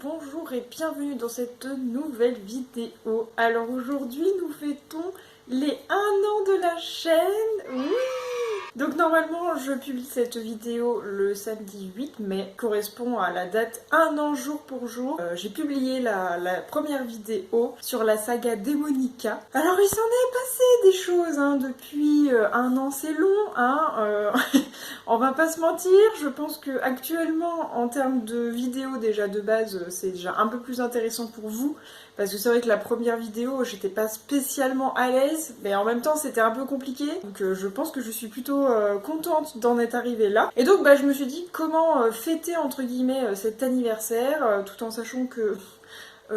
bonjour et bienvenue dans cette nouvelle vidéo. Alors aujourd'hui nous fêtons les 1 an de la chaîne, oui. Donc normalement je publie cette vidéo le samedi 8 mai, correspond à la date 1 an jour pour jour. J'ai publié la première vidéo sur la saga Démonica. Alors il s'en est passé des choses depuis 1 an, c'est long on va pas se mentir, je pense que actuellement en termes de vidéos déjà de base c'est déjà un peu plus intéressant pour vous. Parce que c'est vrai que la première vidéo, j'étais pas spécialement à l'aise, mais en même temps c'était un peu compliqué. Donc je pense que je suis plutôt contente d'en être arrivée là. Et donc je me suis dit comment fêter entre guillemets cet anniversaire, tout en sachant que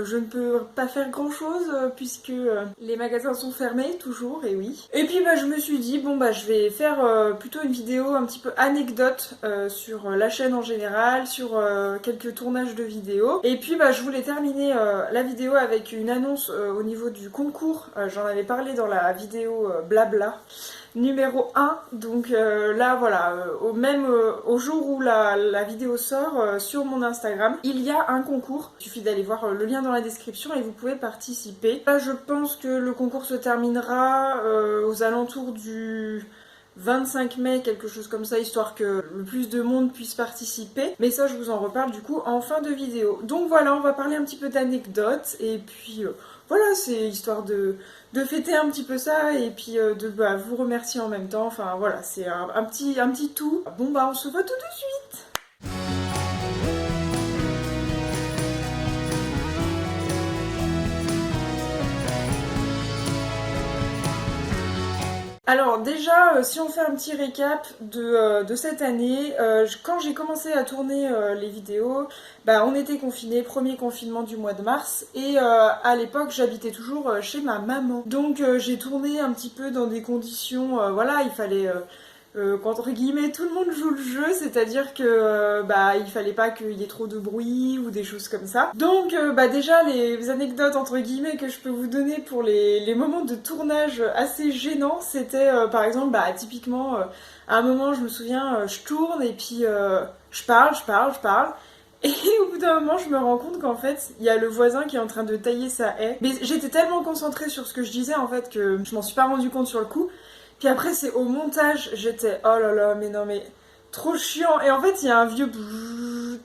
je ne peux pas faire grand chose puisque les magasins sont fermés toujours, et oui. Et puis je me suis dit je vais faire plutôt une vidéo un petit peu anecdote sur la chaîne en général, sur quelques tournages de vidéos. Et puis je voulais terminer la vidéo avec une annonce au niveau du concours. J'en avais parlé dans la vidéo blabla numéro 1, donc là voilà, au jour où la vidéo sort sur mon Instagram, il y a un concours, il suffit d'aller voir le lien dans la description et vous pouvez participer. Là je pense que le concours se terminera aux alentours du 25 mai, quelque chose comme ça, histoire que le plus de monde puisse participer. Mais ça, je vous en reparle du coup en fin de vidéo. Donc voilà, on va parler un petit peu d'anecdotes. Et puis voilà, c'est histoire de fêter un petit peu ça. Et puis de vous remercier en même temps. Enfin voilà, c'est un petit tout. Bon on se voit tout de suite. Alors déjà, si on fait un petit récap de cette année, quand j'ai commencé à tourner les vidéos, on était confinés, premier confinement du mois de mars, et à l'époque j'habitais toujours chez ma maman. Donc j'ai tourné un petit peu dans des conditions, voilà, il fallait... qu'entre guillemets tout le monde joue le jeu, c'est-à-dire que il fallait pas qu'il y ait trop de bruit ou des choses comme ça. Donc déjà les anecdotes entre guillemets que je peux vous donner pour les moments de tournage assez gênants, c'était par exemple typiquement à un moment je me souviens je tourne et puis je parle et au bout d'un moment je me rends compte qu'en fait il y a le voisin qui est en train de tailler sa haie, mais j'étais tellement concentrée sur ce que je disais en fait que je m'en suis pas rendu compte sur le coup. Puis après c'est au montage, j'étais oh là là mais non mais trop chiant. Et en fait il y a un vieux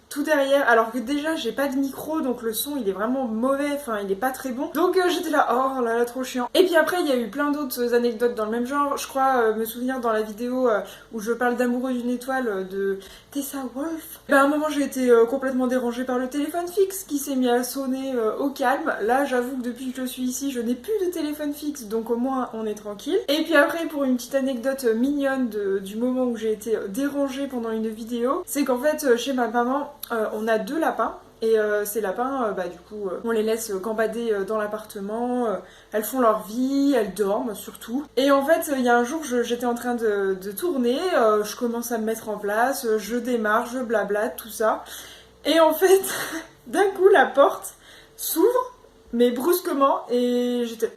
tout derrière, alors que déjà j'ai pas de micro donc le son il est vraiment mauvais, enfin il est pas très bon. Donc j'étais là oh là là trop chiant. Et puis après il y a eu plein d'autres anecdotes dans le même genre. Je crois me souvenir dans la vidéo où je parle d'amoureux d'une étoile de Tessa Wolf. À un moment j'ai été complètement dérangée par le téléphone fixe qui s'est mis à sonner au calme. Là j'avoue que depuis que je suis ici je n'ai plus de téléphone fixe, donc au moins on est tranquille. Et puis après pour une petite anecdote mignonne du moment où j'ai été dérangée pendant une vidéo, c'est qu'en fait chez ma maman on a 2 lapins. Et ces lapins, du coup, on les laisse gambader dans l'appartement, elles font leur vie, elles dorment surtout. Et en fait, il y a un jour, j'étais en train de tourner, je commence à me mettre en place, je démarre, je blablate, tout ça. Et en fait, d'un coup, la porte s'ouvre, mais brusquement, et j'étais...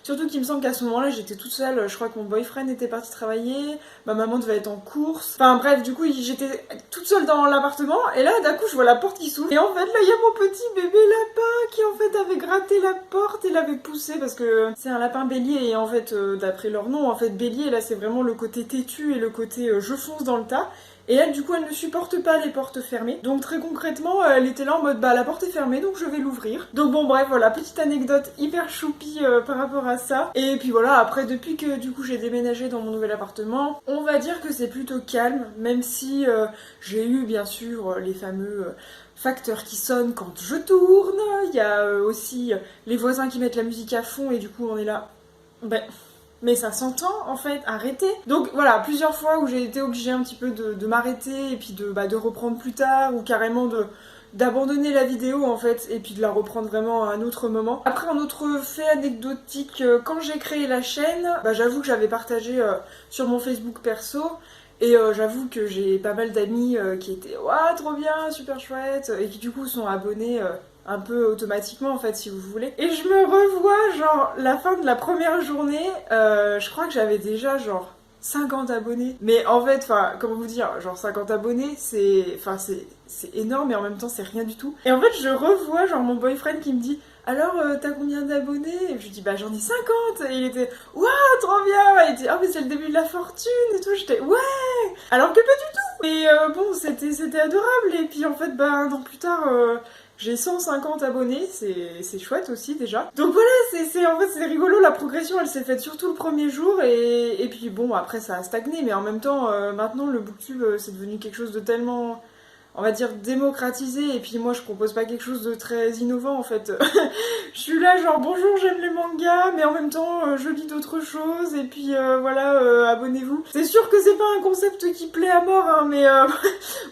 Surtout qu'il me semble qu'à ce moment-là j'étais toute seule, je crois que mon boyfriend était parti travailler, ma maman devait être en course, enfin bref du coup j'étais toute seule dans l'appartement et là d'un coup je vois la porte qui s'ouvre et en fait là il y a mon petit bébé lapin qui en fait avait gratté la porte et l'avait poussé parce que c'est un lapin bélier et en fait d'après leur nom en fait bélier là c'est vraiment le côté têtu et le côté je fonce dans le tas. Et elle, du coup, elle ne supporte pas les portes fermées. Donc très concrètement, elle était là en mode la porte est fermée, donc je vais l'ouvrir. Donc bon, bref, voilà, petite anecdote hyper choupi par rapport à ça. Et puis voilà, après, depuis que du coup j'ai déménagé dans mon nouvel appartement, on va dire que c'est plutôt calme, même si j'ai eu bien sûr les fameux... facteurs qui sonnent quand je tourne. Il y a aussi les voisins qui mettent la musique à fond et du coup on est là... mais ça s'entend en fait, arrêtez. Donc voilà, plusieurs fois où j'ai été obligée un petit peu de m'arrêter et puis de reprendre plus tard ou carrément d'abandonner la vidéo en fait et puis de la reprendre vraiment à un autre moment. Après un autre fait anecdotique, quand j'ai créé la chaîne, j'avoue que j'avais partagé sur mon Facebook perso. Et j'avoue que j'ai pas mal d'amis qui étaient ouah trop bien, super chouette, et qui du coup sont abonnés un peu automatiquement en fait si vous voulez. Et je me revois genre la fin de la première journée, je crois que j'avais déjà genre 50 abonnés. Mais en fait, comment vous dire, genre 50 abonnés, c'est c'est énorme et en même temps c'est rien du tout. Et en fait je revois genre mon boyfriend qui me dit alors t'as combien d'abonnés? Et je lui dis bah j'en ai 50. Et il était waouh trop bien. Et il dit oh mais c'est le début de la fortune et tout. J'étais ouais. Alors que pas du tout. Mais bon c'était adorable. Et puis en fait bah un an plus tard j'ai 150 abonnés, c'est chouette aussi déjà. Donc voilà, en fait c'est rigolo, la progression elle s'est faite surtout le premier jour et puis bon après ça a stagné, mais en même temps maintenant le booktube c'est devenu quelque chose de tellement, on va dire, démocratisé, et puis moi je propose pas quelque chose de très innovant en fait. Je suis là genre bonjour j'aime les mangas, mais en même temps je lis d'autres choses, et puis voilà, abonnez-vous. C'est sûr que c'est pas un concept qui plaît à mort, hein, mais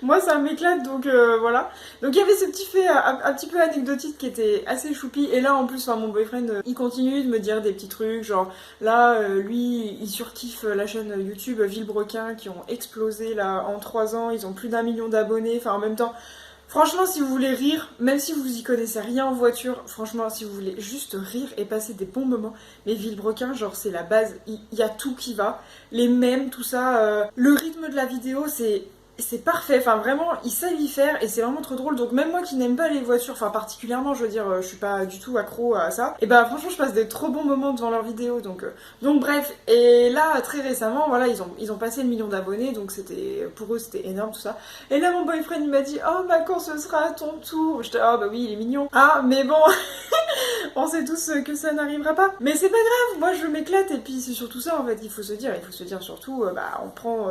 moi ça m'éclate, donc voilà. Donc il y avait ce petit fait un petit peu anecdotique qui était assez choupi, et là en plus mon boyfriend il continue de me dire des petits trucs, genre là lui il surkiffe la chaîne YouTube Villebrequin qui ont explosé là en 3 ans, ils ont plus d'1 million d'abonnés, enfin en même temps, franchement si vous voulez rire, même si vous y connaissez rien en voiture, franchement si vous voulez juste rire et passer des bons moments, mais Villebrequin genre c'est la base, il y a tout qui va, les mèmes, tout ça, le rythme de la vidéo c'est parfait, enfin vraiment ils savent y faire et c'est vraiment trop drôle, donc même moi qui n'aime pas les voitures, enfin particulièrement je veux dire je suis pas du tout accro à ça, et bah franchement je passe des trop bons moments devant leurs vidéos, donc bref, et là très récemment voilà ils ont passé le million d'abonnés, donc c'était pour eux c'était énorme tout ça, et là mon boyfriend il m'a dit oh bah quand ce sera à ton tour, j'étais ah bah oui il est mignon, ah mais bon on sait tous que ça n'arrivera pas, mais c'est pas grave, moi je m'éclate, et puis c'est surtout ça en fait, il faut se dire surtout bah on prend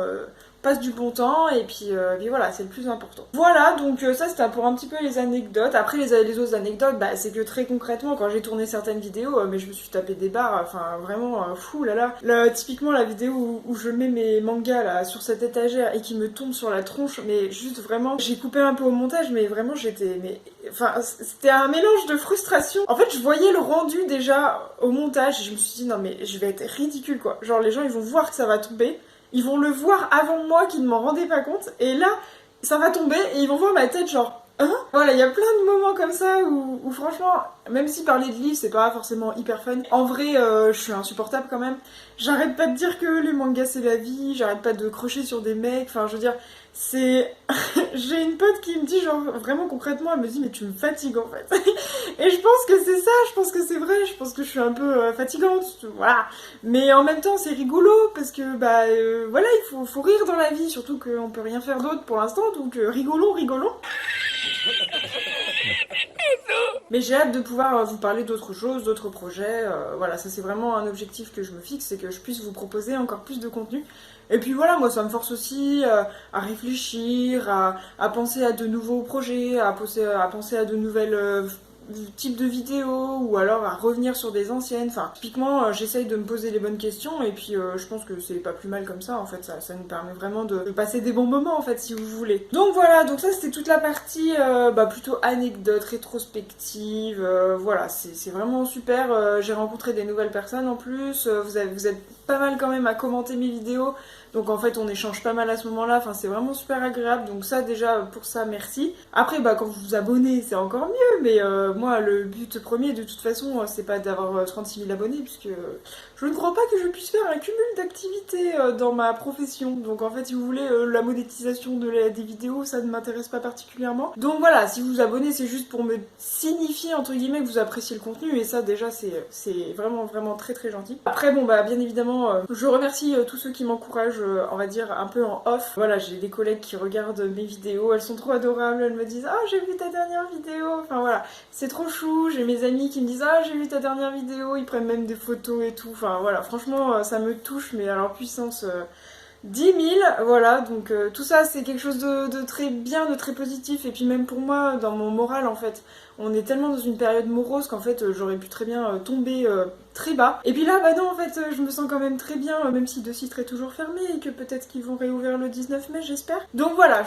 passe du bon temps, et puis voilà, c'est le plus important. Voilà, donc ça c'était pour un petit peu les anecdotes. Après les autres anecdotes, bah, c'est que très concrètement, quand j'ai tourné certaines vidéos, mais je me suis tapé des barres, enfin vraiment fou là. Là, typiquement la vidéo où je mets mes mangas là sur cette étagère et qui me tombe sur la tronche, mais juste vraiment, j'ai coupé un peu au montage, mais vraiment enfin c'était un mélange de frustration. En fait, je voyais le rendu déjà au montage et je me suis dit non mais je vais être ridicule quoi. Genre les gens ils vont voir que ça va tomber. Ils vont le voir avant moi qui ne m'en rendaient pas compte, et là, ça va tomber, et ils vont voir ma tête genre hein. Voilà, il y a plein de moments comme ça où franchement, même si parler de livres c'est pas forcément hyper fun, en vrai je suis insupportable quand même. J'arrête pas de dire que les mangas c'est la vie, j'arrête pas de crocher sur des mecs, enfin je veux dire, c'est... J'ai une pote qui me dit genre vraiment concrètement, elle me dit mais tu me fatigues en fait. Et je pense que c'est ça, je pense que c'est vrai, je pense que je suis un peu fatigante, voilà. Mais en même temps c'est rigolo parce que bah voilà, il faut rire dans la vie, surtout qu'on peut rien faire d'autre pour l'instant, donc rigolons. Mais j'ai hâte de pouvoir vous parler d'autres choses, d'autres projets, voilà, ça c'est vraiment un objectif que je me fixe, c'est que je puisse vous proposer encore plus de contenu. Et puis voilà, moi ça me force aussi à réfléchir, à penser à de nouveaux projets, à penser à de nouvelles types de vidéos, ou alors à revenir sur des anciennes. Enfin, typiquement, j'essaye de me poser les bonnes questions, et puis je pense que c'est pas plus mal comme ça, en fait, ça nous permet vraiment de passer des bons moments, en fait, si vous voulez. Donc voilà, donc ça c'était toute la partie plutôt anecdote, rétrospective, voilà, c'est vraiment super, j'ai rencontré des nouvelles personnes en plus, vous êtes pas mal quand même à commenter mes vidéos, donc en fait on échange pas mal à ce moment-là, enfin c'est vraiment super agréable, donc ça déjà pour ça merci. Après bah quand vous vous abonnez c'est encore mieux, mais moi le but premier de toute façon c'est pas d'avoir 36 000 abonnés, puisque je ne crois pas que je puisse faire un cumul d'activités dans ma profession, donc en fait si vous voulez la monétisation des vidéos ça ne m'intéresse pas particulièrement. Donc voilà, si vous vous abonnez c'est juste pour me signifier entre guillemets que vous appréciez le contenu, et ça déjà c'est vraiment très très gentil. Après bon bah bien évidemment je remercie tous ceux qui m'encouragent, on va dire un peu en off. Voilà, j'ai des collègues qui regardent mes vidéos, elles sont trop adorables, elles me disent ah j'ai vu ta dernière vidéo, enfin voilà, c'est trop chou. J'ai mes amis qui me disent ah j'ai vu ta dernière vidéo, ils prennent même des photos et tout, enfin voilà, franchement ça me touche, mais alors puissance 10 000, voilà, donc tout ça c'est quelque chose de très bien, de très positif, et puis même pour moi, dans mon moral en fait, on est tellement dans une période morose qu'en fait j'aurais pu très bien tomber très bas. Et puis là, bah non, en fait, je me sens quand même très bien, même si le site est toujours fermé et que peut-être qu'ils vont réouvrir le 19 mai, j'espère. Donc voilà,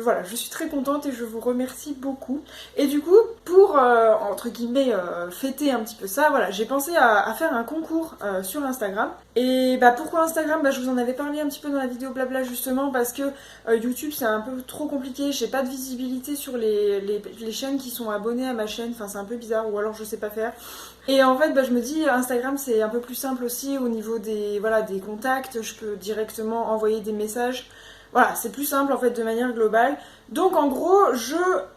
voilà, je suis très contente et je vous remercie beaucoup. Et du coup, pour, entre guillemets, fêter un petit peu ça, voilà, j'ai pensé à faire un concours sur Instagram. Et bah pourquoi Instagram? Bah je vous en avais parlé un petit peu dans la vidéo blabla, justement parce que YouTube c'est un peu trop compliqué, j'ai pas de visibilité sur les chaînes qui sont abonnées à ma chaîne, enfin c'est un peu bizarre, ou alors je sais pas faire. Et en fait, bah, je me dis, Instagram c'est un peu plus simple aussi au niveau des contacts, je peux directement envoyer des messages. Voilà, c'est plus simple en fait de manière globale. Donc en gros,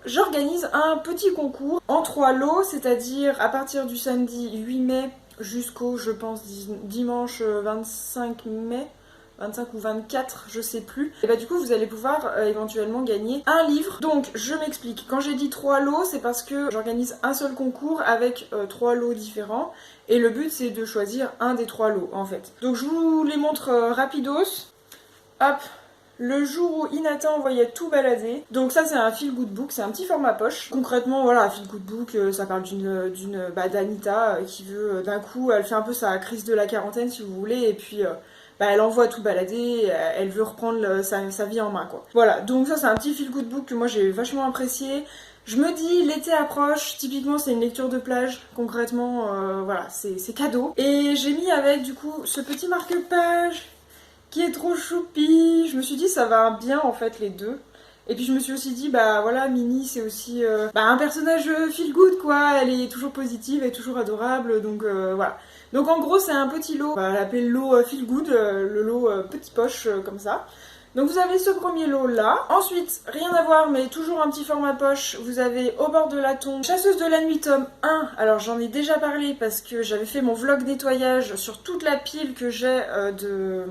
j'organise un petit concours en 3 lots, c'est-à-dire à partir du samedi 8 mai jusqu'au, je pense, dimanche 25 mai. 25 ou 24, je sais plus. Et bah du coup vous allez pouvoir éventuellement gagner un livre. Donc je m'explique, quand j'ai dit 3 lots, c'est parce que j'organise un seul concours avec 3 lots différents. Et le but c'est de choisir un des 3 lots en fait. Donc je vous les montre rapidos. Hop, le jour où Hinata envoyait tout balader. Donc ça c'est un feel good book, c'est un petit format poche. Concrètement voilà, un feel good book, ça parle d'Anita qui veut d'un coup, elle fait un peu sa crise de la quarantaine si vous voulez, et puis elle envoie tout balader, elle veut reprendre sa vie en main quoi. Voilà, donc ça c'est un petit feel good book que moi j'ai vachement apprécié. Je me dis, l'été approche, typiquement c'est une lecture de plage, concrètement, voilà, c'est cadeau. Et j'ai mis avec du coup ce petit marque-page qui est trop choupi. Je me suis dit ça va bien en fait les deux. Et puis je me suis aussi dit bah voilà, Minnie c'est aussi un personnage feel good quoi, elle est toujours positive, elle est toujours adorable, donc voilà. Donc en gros c'est un petit lot, on va l'appeler le lot feel good, le lot petit poche comme ça. Donc vous avez ce premier lot là. Ensuite, rien à voir mais toujours un petit format poche, vous avez Au bord de la tombe, Chasseuse de la nuit tome 1. Alors j'en ai déjà parlé parce que j'avais fait mon vlog nettoyage sur toute la pile que j'ai de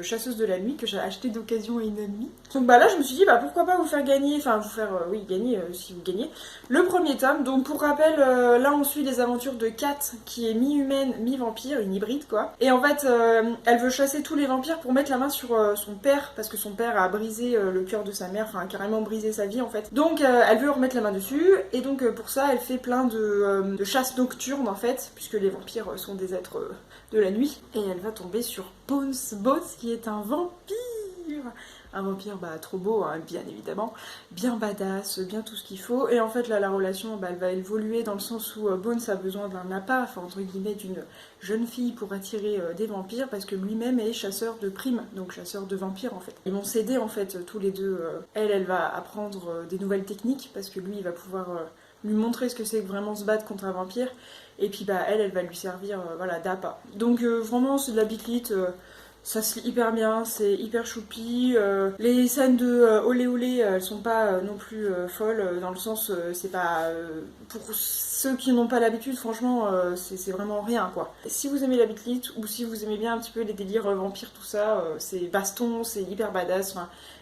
Chasseuse de la nuit que j'ai acheté d'occasion à une amie. Donc là je me suis dit pourquoi pas vous faire gagner, enfin vous faire gagner si vous gagnez le premier tome. Donc pour rappel, là on suit les aventures de Kat qui est mi-humaine, mi-vampire, une hybride quoi. Et en fait elle veut chasser tous les vampires pour mettre la main sur son père parce que son père a brisé le cœur de sa mère, enfin carrément brisé sa vie en fait. Donc elle veut remettre la main dessus et donc pour ça elle fait plein de chasses nocturnes en fait, puisque les vampires sont des êtres de la nuit. Et elle va tomber sur Bones qui est un vampire. Un vampire trop beau, hein, bien évidemment, bien badass, bien tout ce qu'il faut. Et en fait là la relation elle va évoluer dans le sens où Bones a besoin d'un appât, enfin entre guillemets d'une jeune fille pour attirer des vampires parce que lui-même est chasseur de primes, donc chasseur de vampires en fait. Ils vont s'aider en fait tous les deux. Elle va apprendre des nouvelles techniques parce que lui il va pouvoir lui montrer ce que c'est que vraiment se battre contre un vampire. Et puis elle va lui servir d'appât. Donc vraiment c'est de la bitlit. Ça se lit hyper bien, c'est hyper choupi. Les scènes de olé olé, elles sont pas non plus folles, dans le sens, c'est pas. Pour ceux qui n'ont pas l'habitude, franchement, c'est vraiment rien quoi. Si vous aimez la bitlit ou si vous aimez bien un petit peu les délires vampires, tout ça, c'est baston, c'est hyper badass.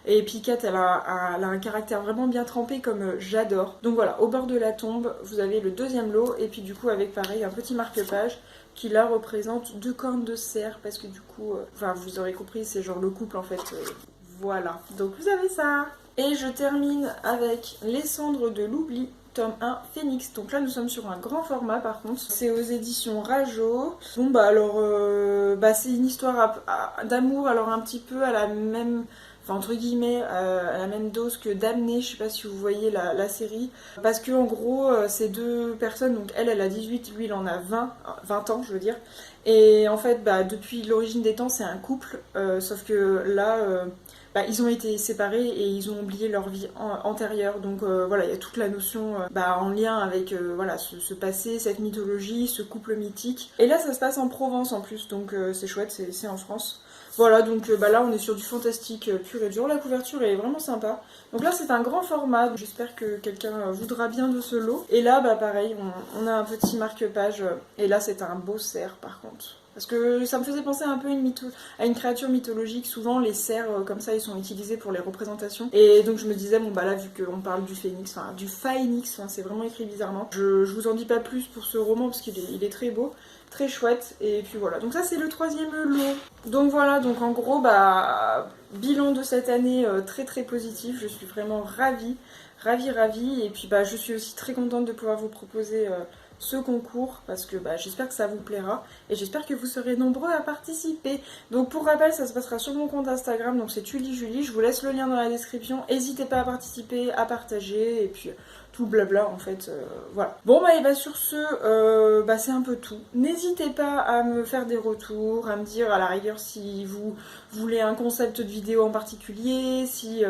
Et puis Kat, elle a un caractère vraiment bien trempé comme j'adore. Donc voilà, Au bord de la tombe, vous avez le deuxième lot, et puis du coup, avec pareil, un petit marque-page qui là représente 2 cornes de cerf parce que du coup, vous aurez compris, c'est genre le couple en fait, voilà. Donc vous avez ça. Et je termine avec Les cendres de l'oubli, tome 1, Phoenix. Donc là nous sommes sur un grand format par contre, c'est aux éditions Rajo. Bon alors, c'est une histoire d'amour, alors un petit peu à la même... Enfin, entre guillemets, à la même dose que Damnée, je sais pas si vous voyez la série. Parce que en gros, ces deux personnes, donc elle a 18, lui il en a 20 ans, je veux dire. Et en fait, depuis l'origine des temps, c'est un couple. Sauf que là, ils ont été séparés et ils ont oublié leur vie antérieure. Donc il y a toute la notion en lien avec ce passé, cette mythologie, ce couple mythique. Et là, ça se passe en Provence en plus, donc c'est chouette, c'est en France. Voilà, donc là on est sur du fantastique pur et dur, la couverture est vraiment sympa. Donc là c'est un grand format, j'espère que quelqu'un voudra bien de ce lot. Et là pareil, on a un petit marque-page, et là c'est un beau cerf par contre. Parce que ça me faisait penser un peu à une créature mythologique, souvent les cerfs comme ça ils sont utilisés pour les représentations. Et donc je me disais, là vu qu'on parle du phénix, du phaénix, c'est vraiment écrit bizarrement. Je vous en dis pas plus pour ce roman parce qu'il est très beau. Très chouette, et puis voilà, donc ça c'est le troisième lot. Donc voilà, donc en gros bilan de cette année très très positif, je suis vraiment ravie, et puis je suis aussi très contente de pouvoir vous proposer ce concours parce que j'espère que ça vous plaira et j'espère que vous serez nombreux à participer. Donc pour rappel, ça se passera sur mon compte Instagram, donc c'est Tully Julie, je vous laisse le lien dans la description, n'hésitez pas à participer, à partager, et puis tout blabla en fait, voilà. Bon sur ce, c'est un peu tout. N'hésitez pas à me faire des retours, à me dire à la rigueur si vous voulez un concept de vidéo en particulier, si,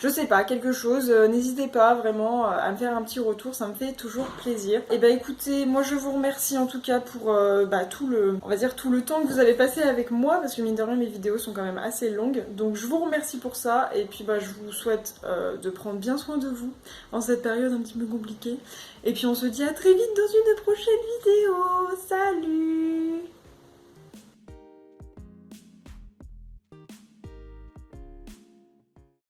je sais pas, quelque chose, n'hésitez pas vraiment à me faire un petit retour, ça me fait toujours plaisir. Et écoutez, écoutez, moi je vous remercie en tout cas pour tout le, on va dire tout le temps que vous avez passé avec moi, parce que mine de rien mes vidéos sont quand même assez longues, donc je vous remercie pour ça, et puis je vous souhaite de prendre bien soin de vous en cette période un petit peu compliquée, et puis on se dit à très vite dans une prochaine vidéo. Salut!